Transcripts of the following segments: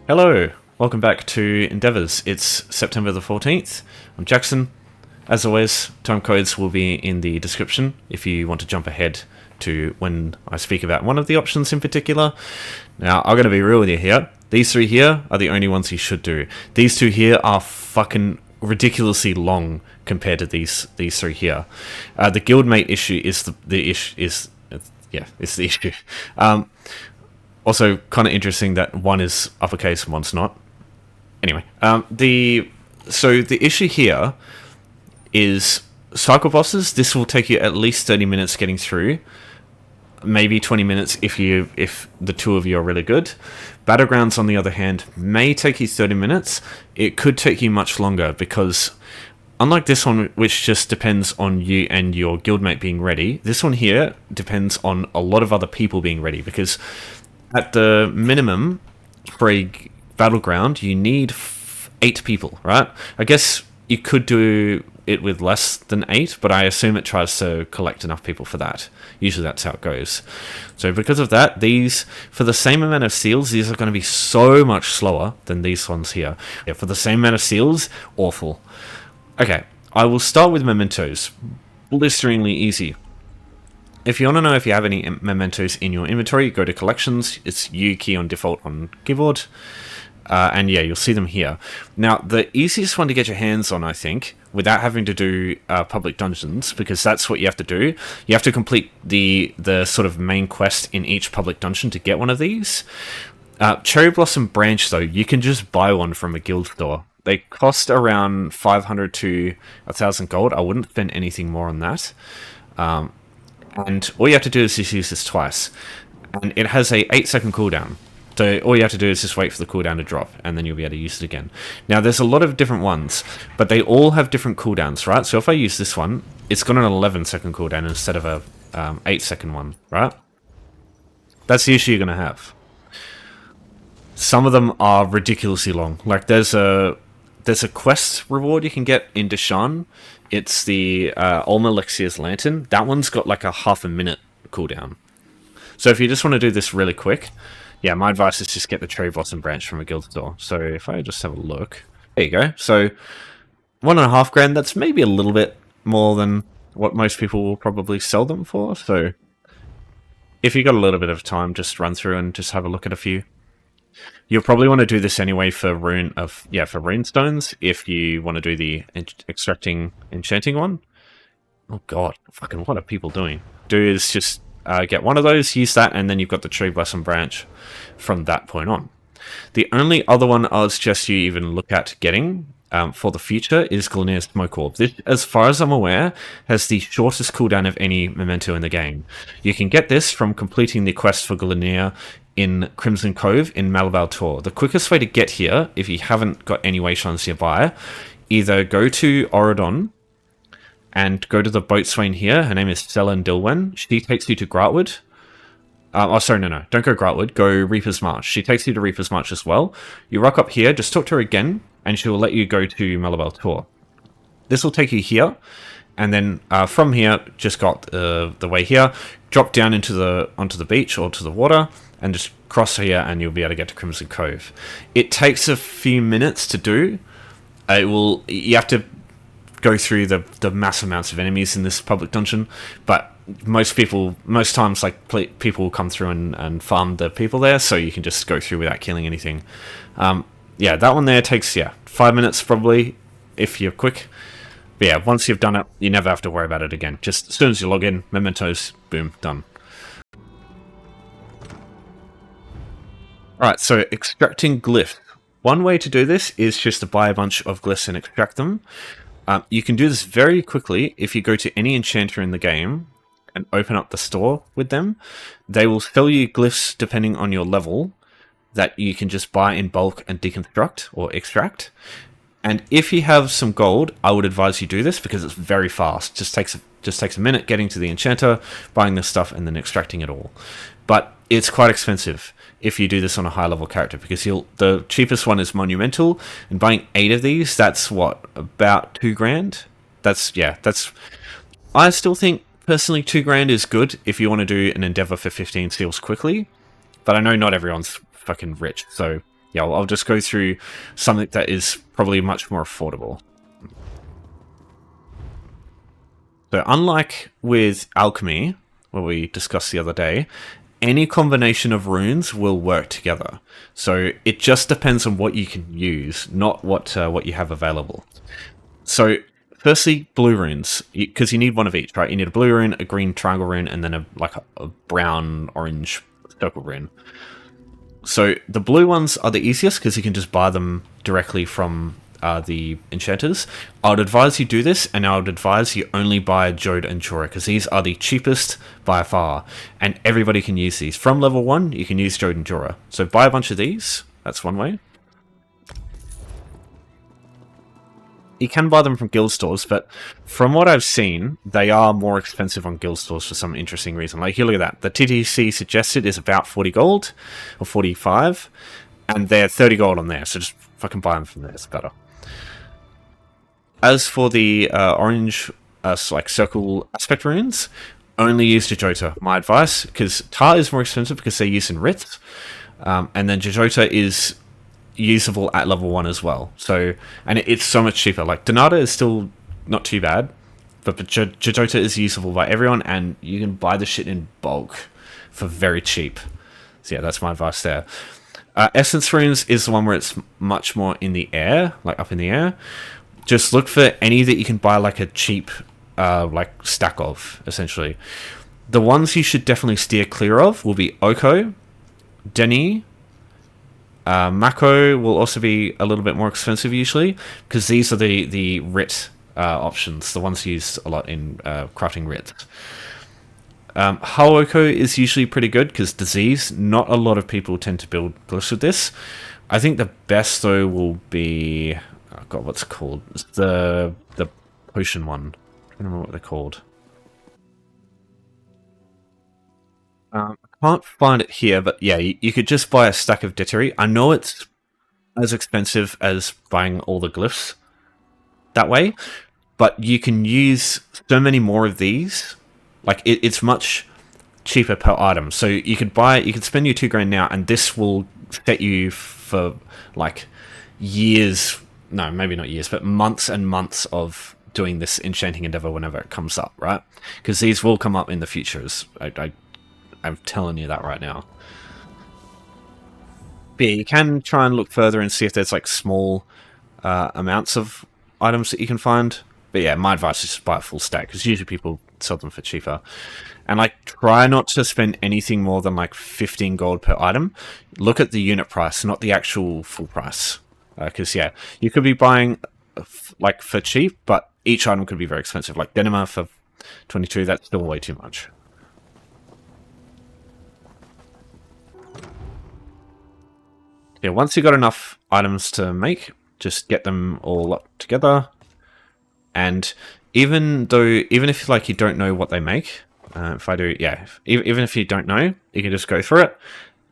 Hello, welcome back to Endeavours. It's September the 14th. I'm Jackson. As always, timecodes will be in the description if you want to jump ahead to when I speak about one of the options in particular. Now, I'm going to be real with you here. These three here are the only ones you should do. These two here are fucking ridiculously long compared to these three here. The Guildmate issue is the issue. It's the issue. Also, kind of interesting that one is uppercase and one's not. Anyway, the issue here is cycle bosses. This will take you at least 30 minutes getting through, maybe 20 minutes if the two of you are really good. Battlegrounds, on the other hand, may take you 30 minutes. It could take you much longer because, unlike this one, which just depends on you and your guildmate being ready, this one here depends on a lot of other people being ready, because at the minimum for a battleground, you need 8 people, right? I guess you could do it with less than 8, but I assume it tries to collect enough people for that. Usually that's how it goes. So because of that, these, for the same amount of seals, these are going to be so much slower than these ones here. Yeah, for the same amount of seals, awful. Okay, I will start with Mementos. Blisteringly easy. If you want to know if you have any Mementos in your inventory, go to Collections. It's U key on default on keyboard. And yeah, you'll see them here. Now, the easiest one to get your hands on, I think, without having to do public dungeons, because that's what you have to do. You have to complete the sort of main quest in each public dungeon to get one of these. Cherry Blossom Branch, though, you can just buy one from a guild store. They cost around 500 to 1,000 gold. I wouldn't spend anything more on that. And all you have to do is just use this twice. And it has a 8-second cooldown. So all you have to do is just wait for the cooldown to drop, and then you'll be able to use it again. Now, there's a lot of different ones, but they all have different cooldowns, right? So if I use this one, it's got an 11-second cooldown instead of a 8-second one, right? That's the issue you're going to have. Some of them are ridiculously long. Like, there's a quest reward you can get in Deshan. It's the Ulma Lexier's Lantern. That one's got like a half a minute cooldown. So if you just want to do this really quick, yeah, my advice is just get the Cherry Blossom Branch from a guild store. So if I just have a look, there you go. So 1.5 grand, that's maybe a little bit more than what most people will probably sell them for. So if you've got a little bit of time, just run through and just have a look at a few. You'll probably want to do this anyway for Runestones, if you want to do the extracting enchanting one. Oh god, fucking what are people doing? Do is just get one of those, use that, and then you've got the Cherry Blossom Branch from that point on. The only other one I would suggest you even look at getting for the future is Gleneer's Smoke Orb. This, as far as I'm aware, has the shortest cooldown of any memento in the game. You can get this from completing the quest for Gleneer in Crimson Cove in Malabar Tor. The quickest way to get here, if you haven't got any wayshrines nearby, either go to Oridon and go to the boatswain here. Her name is Selen Dilwen. She takes you to Gratwood. No. Don't go Gratwood. Go Reaper's March. She takes you to Reaper's March as well. You rock up here, just talk to her again, and she will let you go to Malabar Tor. This will take you here, and then from here, just got the way here. Drop down onto the beach or to the water, and just cross here, and you'll be able to get to Crimson Cove. It takes a few minutes to do. You have to go through the mass amounts of enemies in this public dungeon, but most times, like, people will come through and farm the people there, so you can just go through without killing anything. Yeah, that one there takes 5 minutes probably if you're quick. But yeah, once you've done it, you never have to worry about it again. Just as soon as you log in, Mementos, boom, done. Alright, so extracting glyphs. One way to do this is just to buy a bunch of glyphs and extract them. You can do this very quickly if you go to any enchanter in the game and open up the store with them. They will sell you glyphs depending on your level that you can just buy in bulk and deconstruct or extract. And if you have some gold, I would advise you do this because it's very fast. Just takes a minute getting to the enchanter, buying this stuff, and then extracting it all. But it's quite expensive if you do this on a high level character, because the cheapest one is Monumental, and buying 8 of these, that's what, about 2 grand? I still think personally 2 grand is good if you want to do an endeavor for 15 seals quickly, but I know not everyone's fucking rich, so yeah, I'll just go through something that is probably much more affordable. So unlike with alchemy, what we discussed the other day, any combination of runes will work together. So it just depends on what you can use, not what you have available. So firstly, blue runes, because you need one of each, right? You need a blue rune, a green triangle rune, and then a brown orange circle rune. So the blue ones are the easiest because you can just buy them directly from the enchanters. I would advise you do this, and I would advise you only buy Jode and Jora because these are the cheapest by far, and everybody can use these. From level 1, you can use Jode and Jora. So buy a bunch of these. That's one way. You can buy them from guild stores, but from what I've seen, they are more expensive on guild stores for some interesting reason. Like, here, look at that. The TTC suggested is about 40 gold, or 45, and they're 30 gold on there, so just fucking buy them from there, it's better. As for the orange, like, circle aspect runes, only use Jejota, my advice, because Tar is more expensive because they're used in Wriths, and then Jejota is usable at level 1 as well. So, and it's so much cheaper. Like, Donata is still not too bad, but Jejota is usable by everyone, and you can buy the shit in bulk for very cheap. So yeah, that's my advice there. Essence runes is the one where it's much more in the air, like up in the air. Just look for any that you can buy like a cheap like stack of, essentially. The ones you should definitely steer clear of will be Oko, Denny, Mako will also be a little bit more expensive usually, because these are the writ options, the ones used a lot in crafting writ. Haoko is usually pretty good because disease, not a lot of people tend to build glyphs with this. I think the best though will be, oh god, what's it called? It's the potion one. I don't remember what they're called. I can't find it here, but yeah, you could just buy a stack of Dittery. I know it's as expensive as buying all the glyphs that way, but you can use so many more of these. Like, it's much cheaper per item. So you could spend your 2 grand now, and this will set you for like years, no, maybe not years, but months and months of doing this enchanting endeavor whenever it comes up, right? Because these will come up in the futures. I'm telling you that right now. But yeah, you can try and look further and see if there's like small amounts of items that you can find. But yeah, my advice is just buy a full stack, because usually people sell them for cheaper. And like, try not to spend anything more than like 15 gold per item. Look at the unit price, not the actual full price. Because yeah, you could be buying like for cheap, but each item could be very expensive. Like Denima for 22, that's still way too much. Yeah, once you've got enough items to make, just get them all up together. And even if like you don't know what they make, even if you don't know, you can just go through it,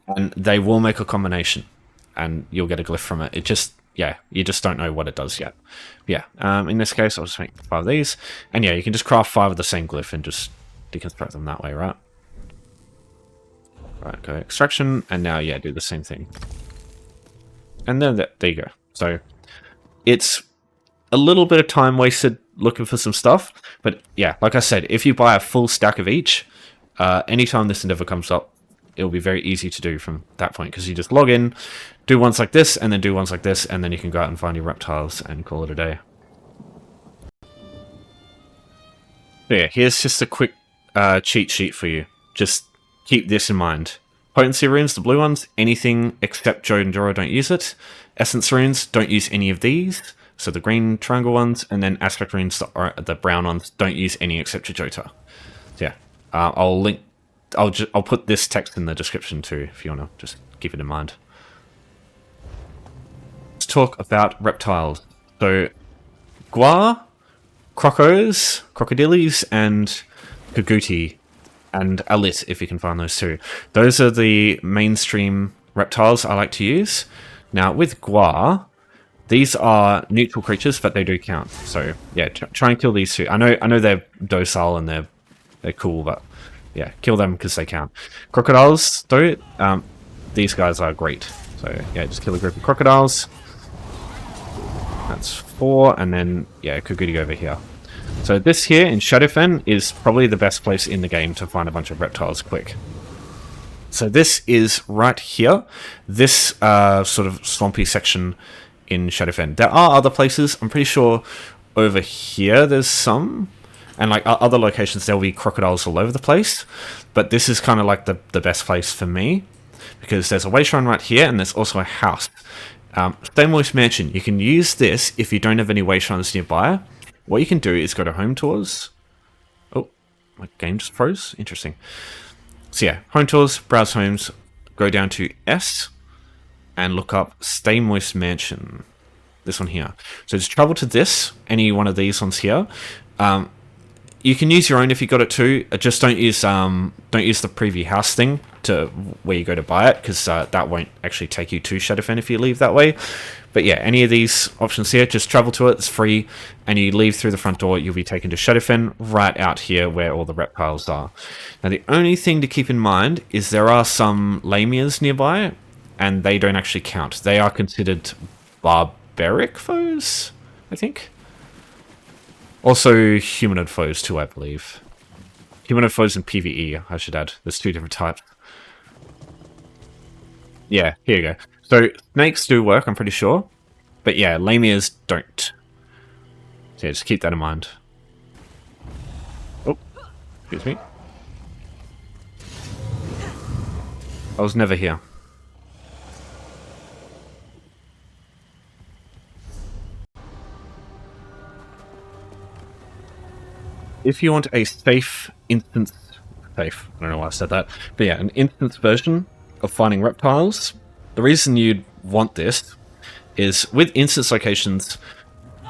and they will make a combination, and you'll get a glyph from it. It just, yeah, you just don't know what it does yet. Yeah, in this case, I'll just make 5 of these, and yeah, you can just craft 5 of the same glyph and just deconstruct them that way, right? Right, go extraction, and now yeah, do the same thing. And then there you go. So it's a little bit of time wasted looking for some stuff, but yeah, like I said, if you buy a full stack of each, anytime this endeavor comes up, it'll be very easy to do from that point, because you just log in, do ones like this, and then do ones like this, and then you can go out and find your reptiles and call it a day. So yeah, here's just a quick cheat sheet for you. Just keep this in mind. Potency runes, the blue ones, anything except Jode and Jora, don't use it. Essence runes, don't use any of these. So the green triangle ones, and then aspect runes, the brown ones, don't use any except Jejota. So yeah, I'll put this text in the description too, if you want to just keep it in mind. Let's talk about reptiles. So Gua, Crocos, Crocodiles, and Kaguti, and Alit, if you can find those two. Those are the mainstream reptiles I like to use. Now with Gua, these are neutral creatures, but they do count. So yeah, try and kill these two. I know they're docile and they're cool, but yeah, kill them because they count. Crocodiles, though, these guys are great. So yeah, just kill a group of crocodiles. That's 4, and then yeah, Kuguri over here. So this here in Shadowfen is probably the best place in the game to find a bunch of reptiles quick. So this is right here, this sort of swampy section in Shadowfen. There are other places, I'm pretty sure over here there's some, and like other locations there'll be crocodiles all over the place, but this is kind of like the best place for me, because there's a way shrine right here, and there's also a house. Stainmoist Mansion, you can use this if you don't have any way shrines nearby. What you can do is go to Home Tours. Oh, my game just froze, interesting. So yeah, Home Tours, browse homes, go down to S, and look up Stainmoist Mansion. This one here. So just travel to this, any one of these ones here. You can use your own if you got it too. Just don't use the preview house thing to where you go to buy it, because that won't actually take you to Shadowfen if you leave that way. But yeah, any of these options here, just travel to it. It's free, and you leave through the front door. You'll be taken to Shadowfen right out here where all the reptiles are. Now the only thing to keep in mind is there are some lamias nearby, and they don't actually count. They are considered barbaric foes, I think. Also humanoid foes too, I believe. Humanoid foes and PvE, I should add. There's 2 different types. Yeah, here you go. So snakes do work, I'm pretty sure. But yeah, lamias don't. So yeah, just keep that in mind. Oh, excuse me. I was never here. If you want a safe instance, I don't know why I said that, but yeah, an instance version of finding reptiles, the reason you'd want this is with instance locations,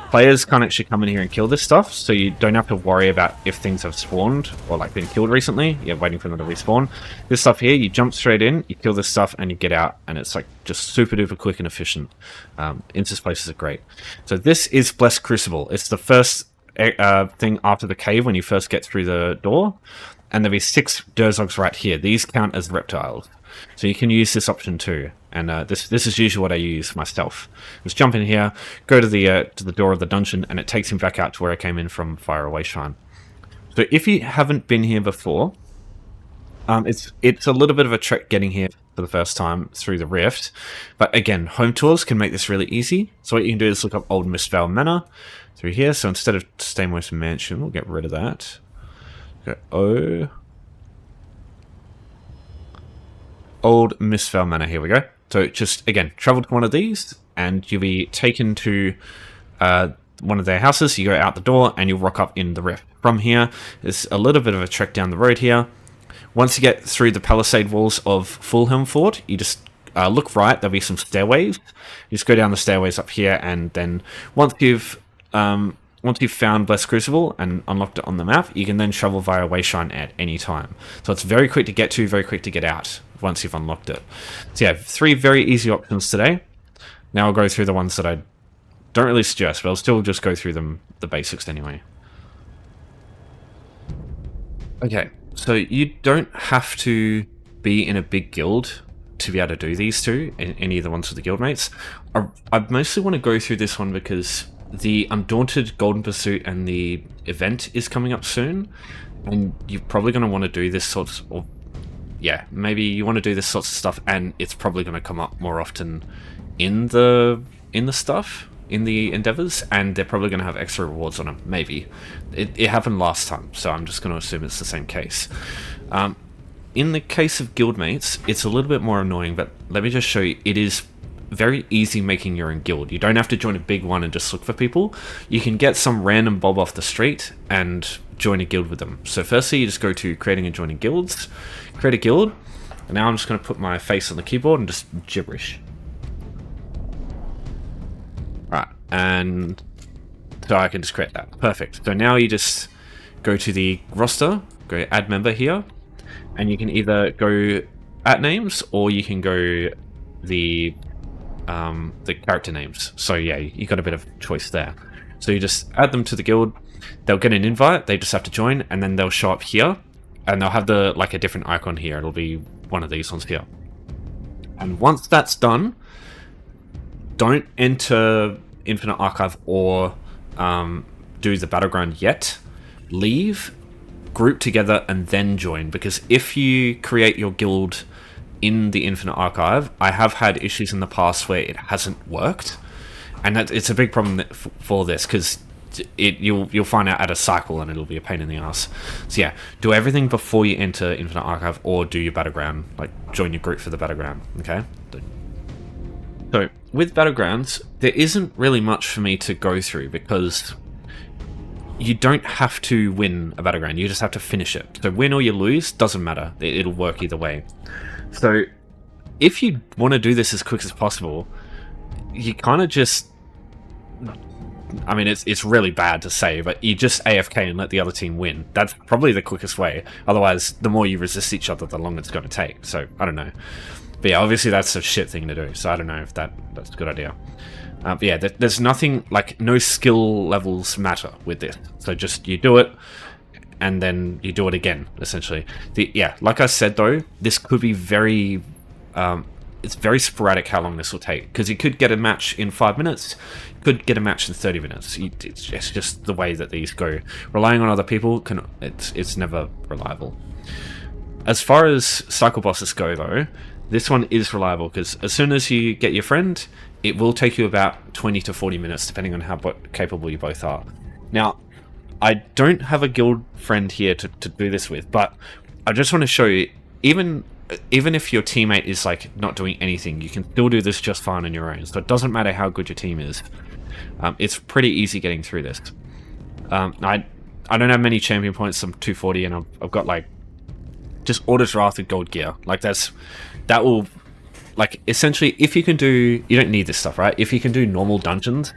players can't actually come in here and kill this stuff, so you don't have to worry about if things have spawned or like been killed recently. You're waiting for them to respawn. This stuff here, you jump straight in, you kill this stuff, and you get out, and it's like just super duper quick and efficient. Instance places are great. So this is Blessed Crucible. It's the first thing after the cave when you first get through the door, and there'll be 6 Durzogs right here. These count as reptiles, so you can use this option too. And this is usually what I use myself. Just jump in here, go to the door of the dungeon, and it takes him back out to where I came in from Fire Away Shrine. So if you haven't been here before, it's a little bit of a trek getting here for the first time through the rift, but again, home tours can make this really easy. So what you can do is look up Old Mistveil Manor through here. So instead of Stainmoist Mansion, we'll get rid of that. Go Old Mistveil Manor, here we go. So just, again, travel to one of these, and you'll be taken to one of their houses. You go out the door, and you'll rock up in the rift. From here, there's a little bit of a trek down the road here. Once you get through the palisade walls of Fulhelm Fort, you just look right, there'll be some stairways. You just go down the stairways up here, and then once you've found Blessed Crucible and unlocked it on the map, you can then travel via Wayshrine at any time. So it's very quick to get to, very quick to get out once you've unlocked it. So yeah, 3 very easy options today. Now I'll go through the ones that I don't really suggest, but I'll still just go through them, the basics anyway. Okay, so you don't have to be in a big guild to be able to do these two, any of the ones with the guildmates. I mostly want to go through this one because the Undaunted Golden Pursuit and the event is coming up soon, and you're probably going to want to do this sort of, yeah, maybe you want to do this sorts of stuff, and it's probably going to come up more often in the stuff, in the endeavors, and they're probably going to have extra rewards on them, maybe. It happened last time, so I'm just going to assume it's the same case. In the case of guildmates, it's a little bit more annoying, but let me just show you, it is very easy making your own guild. You don't have to join a big one and just look for people. You can get some random bob off the street and join a guild with them. So firstly, you just go to creating and joining guilds, create a guild, and now I'm just going to put my face on the keyboard and just gibberish. Right, and so I can just create that. Perfect. So now you just go to the roster, go add member here, and you can either go at names or you can go the character names. So yeah, you got a bit of choice there. So you just add them to the guild, they'll get an invite, they just have to join, and then they'll show up here, and they'll have like a different icon here. It'll be one of these ones here. And once that's done, don't enter Infinite Archive or do the Battleground yet. Leave, group together, and then join, because if you create your guild in the Infinite Archive, I have had issues in the past where it hasn't worked, and it's a big problem for this, because you'll find out at a cycle and it'll be a pain in the ass. So yeah, do everything before you enter Infinite Archive, or do your Battleground, like join your group for the Battleground, okay? So with Battlegrounds, there isn't really much for me to go through, because you don't have to win a Battleground, you just have to finish it. So win or you lose, doesn't matter, it'll work either way. So if you want to do this as quick as possible, you kind of just, I mean, it's really bad to say, but you just AFK and let the other team win. That's probably the quickest way. Otherwise, the more you resist each other, the longer it's going to take. So, I don't know. But yeah, obviously that's a shit thing to do. So I don't know if that's a good idea. But yeah, there's nothing, like, no skill levels matter with this. So just, you do it, and then you do it again, essentially. Yeah, like I said, though, this could be very... it's very sporadic how long this will take, because you could get a match in 5 minutes, you could get a match in 30 minutes. It's just the way that these go. Relying on other people, it's never reliable. As far as cycle bosses go, though, this one is reliable, because as soon as you get your friend, it will take you about 20 to 40 minutes, depending on how capable you both are. Now, I don't have a guild friend here to do this with, but I just want to show you, even if your teammate is like not doing anything, you can still do this just fine on your own. So it doesn't matter how good your team is. It's pretty easy getting through this. I don't have many champion points. I'm 240, and I've got like just auto drafted gold gear. Like that will, like, essentially, if you can do, you don't need this stuff, right? If you can do normal dungeons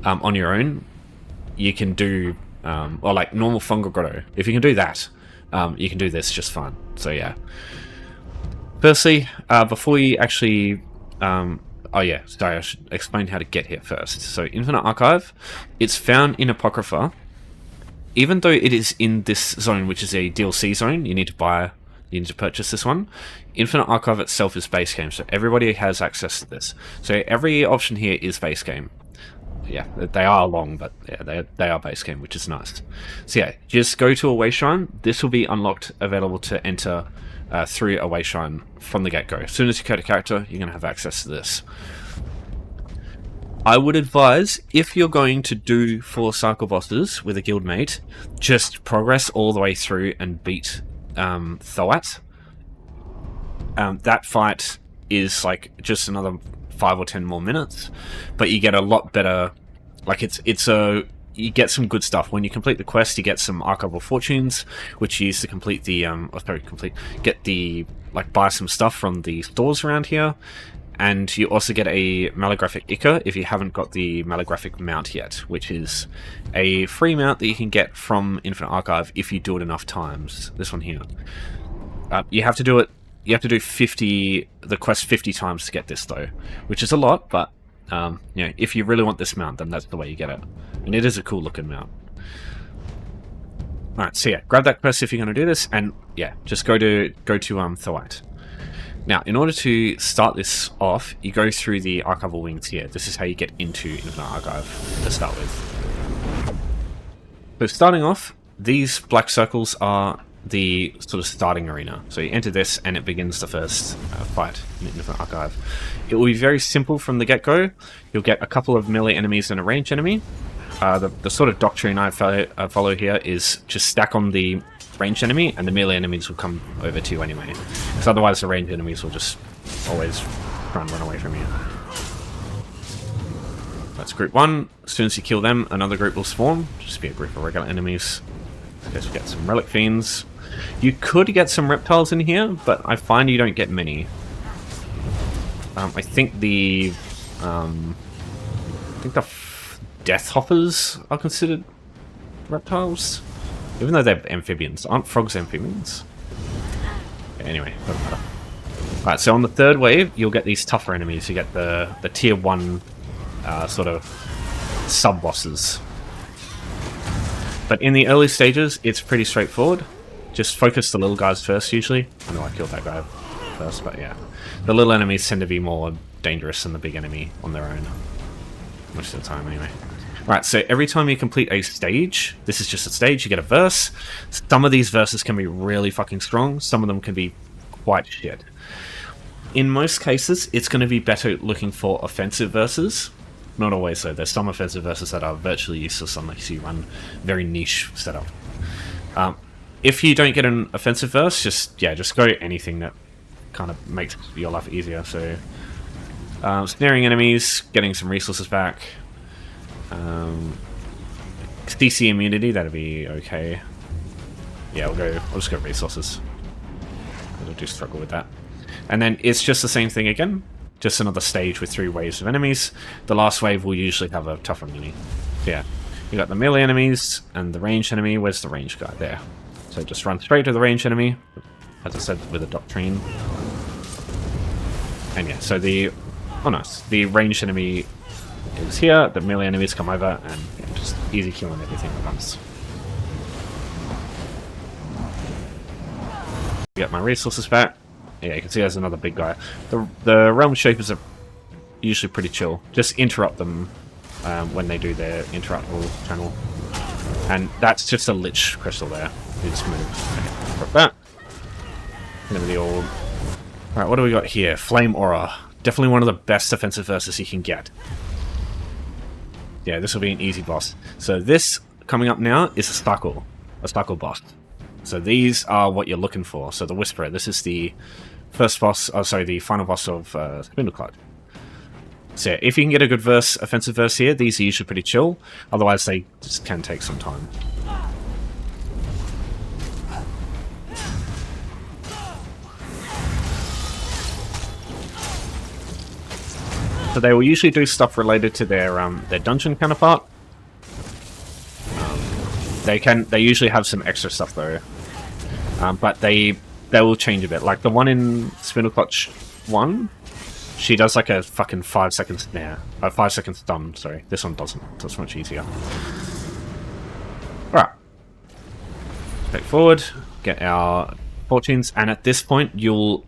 on your own, you can do or like normal fungal grotto. If you can do that, you can do this just fine. So yeah. Firstly, before you actually... oh yeah, sorry, I should explain how to get here first. So, Infinite Archive, it's found in Apocrypha. Even though it is in this zone, which is a DLC zone, you need to purchase this one. Infinite Archive itself is base game, so everybody has access to this. So every option here is base game. Yeah, they are long, but yeah, they are base game, which is nice. So yeah, just go to a way shrine. This will be unlocked, available to enter through a way shrine from the get-go. As soon as you create a character, you're going to have access to this. I would advise, if you're going to do 4 cycle bosses with a guildmate, just progress all the way through and beat Thoat. That fight is like just another 5 or 10 more minutes, but you get a lot better. Like you get some good stuff when you complete the quest. You get some archival fortunes, which you use to complete the buy some stuff from the stores around here, and you also get a Malographic Ichor if you haven't got the Malographic mount yet, which is a free mount that you can get from Infinite Archive if you do it enough times. This one here, you have to do it. You have to do the quest 50 times to get this, though, which is a lot, but you know, if you really want this mount, then that's the way you get it. And it is a cool looking mount. Alright, so yeah, grab that quest if you're going to do this, and yeah, just go to Thoat. Now, in order to start this off, you go through the archival wings here. This is how you get into Infinite Archive to start with. So starting off, these black circles are the sort of starting arena. So you enter this and it begins the first fight in Infinite Archive. It will be very simple from the get-go. You'll get a couple of melee enemies and a ranged enemy. The sort of doctrine I follow here is just stack on the ranged enemy and the melee enemies will come over to you anyway. Because otherwise the ranged enemies will just always try and run away from you. That's group 1. As soon as you kill them, another group will spawn. Just be a group of regular enemies. I guess we get some relic fiends. You could get some reptiles in here, but I find you don't get many. I think the death hoppers are considered reptiles, even though they're amphibians. Aren't frogs amphibians? Yeah, anyway, doesn't matter. Alright, so on the third wave, you'll get these tougher enemies. You get the tier 1 sort of sub-bosses. But in the early stages, it's pretty straightforward. Just focus the little guys first, usually. I know I killed that guy first, but yeah. The little enemies tend to be more dangerous than the big enemy on their own. Most of the time, anyway. Right, so every time you complete a stage, this is just a stage, you get a verse. Some of these verses can be really fucking strong. Some of them can be quite shit. In most cases, it's going to be better looking for offensive verses. Not always, though. There's some offensive verses that are virtually useless unless you run very niche setup. If you don't get an offensive verse, just go anything that kind of makes your life easier. So, snaring enemies, getting some resources back. CC immunity, that'd be okay. Yeah, I'll just go resources. I do struggle with that. And then it's just the same thing again. Just another stage with 3 waves of enemies. The last wave will usually have a tougher enemy. Yeah. You got the melee enemies and the ranged enemy. Where's the ranged guy? There. So just run straight to the ranged enemy. As I said, with a doctrine. And yeah, so the ranged enemy is here. The melee enemies come over and just easy killing everything at once. Get my resources back. Yeah, you can see there's another big guy. The realm shapers are usually pretty chill. Just interrupt them when they do their interruptible channel. And that's just a lich crystal there. You just move. Okay, drop that. And then the old. Alright, what do we got here? Flame Aura. Definitely one of the best defensive verses you can get. Yeah, this will be an easy boss. So this coming up now is a Stuckle boss. So these are what you're looking for. So the Whisperer, this is the first boss, the final boss of Spindleclad. So yeah, if you can get a good offensive verse here, these are usually pretty chill. Otherwise, they just can take some time. So they will usually do stuff related to their dungeon counterpart. They usually have some extra stuff though, but they will change a bit. Like the one in Spindleclad 1, she does like a fucking 5-second snare, 5-second stun. Sorry, this one doesn't. So it's much easier. All right, take forward, get our fortunes, and at this point,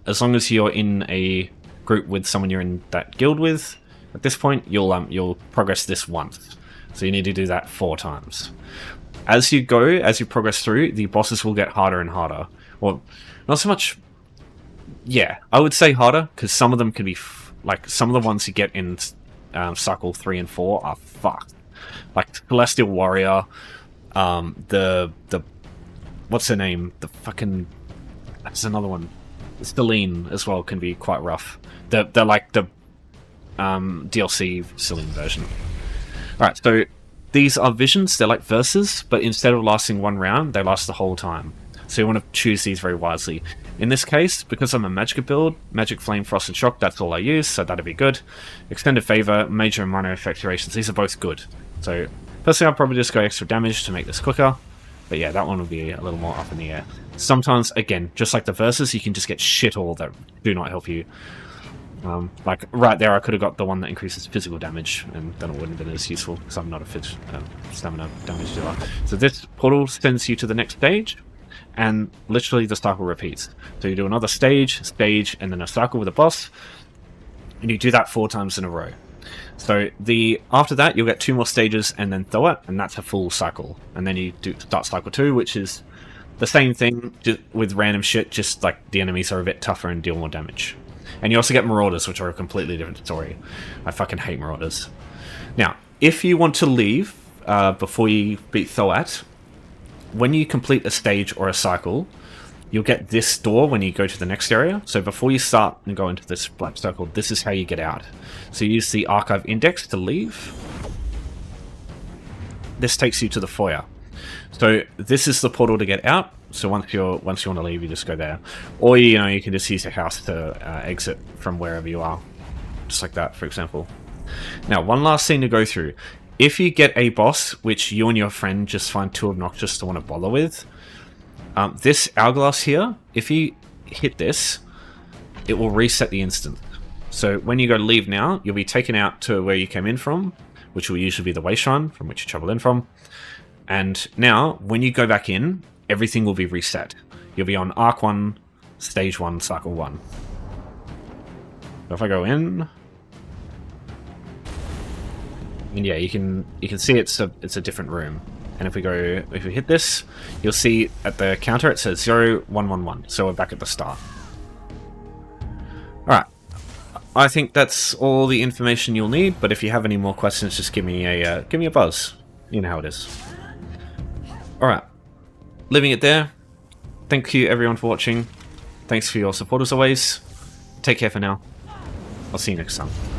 as long as you're in a group with someone you're in that guild with, at this point you'll progress this once. So you need to do that 4 times. As you progress through, the bosses will get harder and harder. Well, not so much. Yeah, I would say harder because some of them can be like some of the ones you get in cycle 3 and 4 are fucked. Like Celestial Warrior, the what's her name? The fucking that's another one. Celine as well can be quite rough. They're like the DLC Celine version. Alright, so these are visions, they're like verses, but instead of lasting 1 round, they last the whole time. So you want to choose these very wisely. In this case, because I'm a Magic build, Magic, Flame, Frost, and Shock, that's all I use, so that'd be good. Extended Favor, Major and Minor Effectuations, these are both good. So, personally, I'll probably just go extra damage to make this quicker. But yeah, that one will be a little more up in the air. Sometimes, again, just like the verses, you can just get shit all that do not help you. Like, right there, I could have got the one that increases physical damage, and then it wouldn't have been as useful, because I'm not a stamina damage dealer. So this portal sends you to the next stage, and literally the cycle repeats. So you do another stage, and then a cycle with a boss, and you do that 4 times in a row. So after that, you'll get 2 more stages, and then throw it, and that's a full cycle. And then you start cycle 2, which is the same thing, just with random shit, just like the enemies are a bit tougher and deal more damage. And you also get Marauders, which are a completely different story. I fucking hate Marauders. Now, if you want to leave before you beat Thoat, when you complete a stage or a cycle, you'll get this door when you go to the next area. So before you start and go into this black circle, this is how you get out. So you use the Archive Index to leave. This takes you to the foyer. So this is the portal to get out. So once you want to leave, you just go there, or you can just use your house to exit from wherever you are, just like that, for example. Now, one last thing to go through: if you get a boss which you and your friend just find too obnoxious to want to bother with, this hourglass here, if you hit this, it will reset the instant. So when you go to leave now, you'll be taken out to where you came in from, which will usually be the Wayshrine from which you travel in from. And now, when you go back in, everything will be reset. You'll be on Arc 1, Stage 1, Cycle 1. So if I go in, And yeah, you can see it's a different room. And if we hit this, you'll see at the counter it says 0111. So we're back at the start. All right. I think that's all the information you'll need. But if you have any more questions, just give me a buzz. You know how it is. All right. Leaving it there. Thank you everyone for watching. Thanks for your support as always. Take care for now. I'll see you next time.